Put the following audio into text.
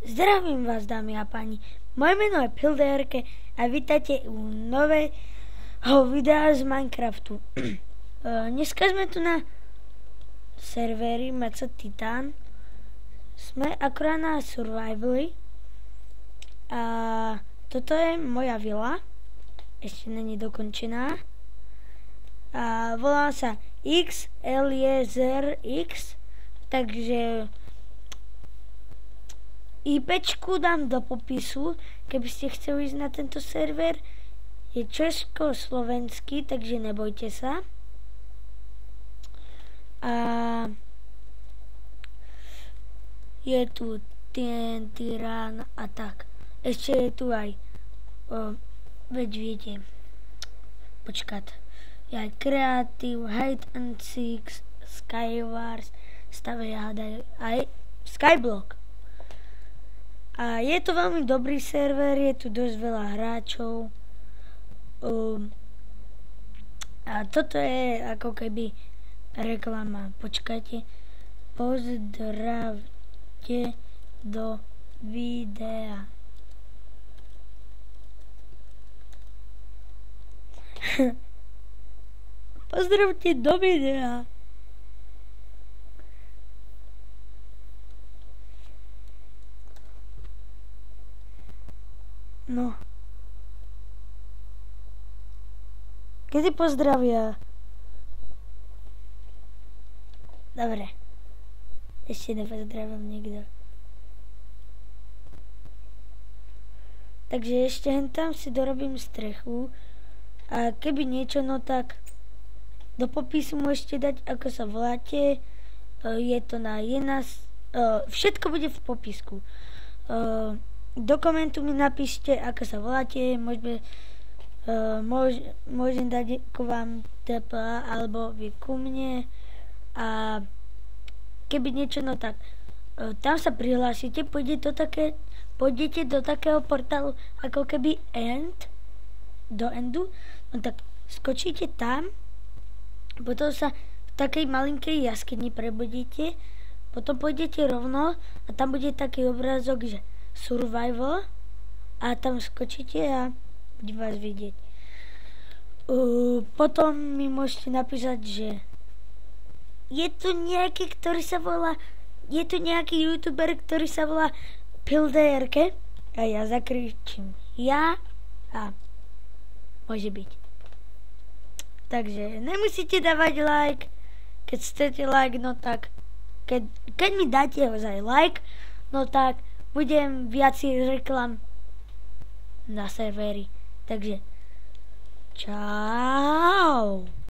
Zdravím vás, dámy a páni. Moje meno je Pilderke a vítajte u nového videa z Minecraftu. Dneska sme tu na serveri Meca Titan. Sme akorát na survivali. A toto je moja vila. Ešte není dokončená. A volá sa X Eliezer X. Takže IPčku dám do popisu, keby ste chceli ísť na tento server. Je československý, takže nebojte sa. A je tu TNT run a tak. Ešte je tu aj veď viete, počkat, je aj Creative, Hide and Seek, Skywars, Stave hádaj, aj Skyblock. A je to veľmi dobrý server, je tu dosť veľa hráčov. A toto je ako keby reklama. Počkajte. Pozdravte do videa. Pozdravte do videa. No. Kedy pozdravia? Dobre. Ešte nepozdravím nikto. Takže ešte hen tam si dorobím strechu. A keby niečo, no tak do popisu môžete dať, ako sa voláte. Je to na všetko bude v popisku. Do komentu mi napíšte, ako sa voláte, môžem dať ku vám TPA alebo vy ku mne a keby niečo, no tak tam sa prihlásite, pôjdete do takého portálu ako keby do endu, no tak skočíte tam, potom sa v takej malinkej jaskyni prebudíte, potom pôjdete rovno a tam bude taký obrázok, že survival a tam skočíte a budem vás vidieť. Potom mi môžete napísať, že je tu nejaký, je tu nejaký youtuber, ktorý sa volá Pilderke a ja zakričím ja a môže byť. Takže nemusíte dávať like, keď chcete like, no tak keď mi dáte ozaj like, no tak budem viacej reklam na serveri. Takže čau.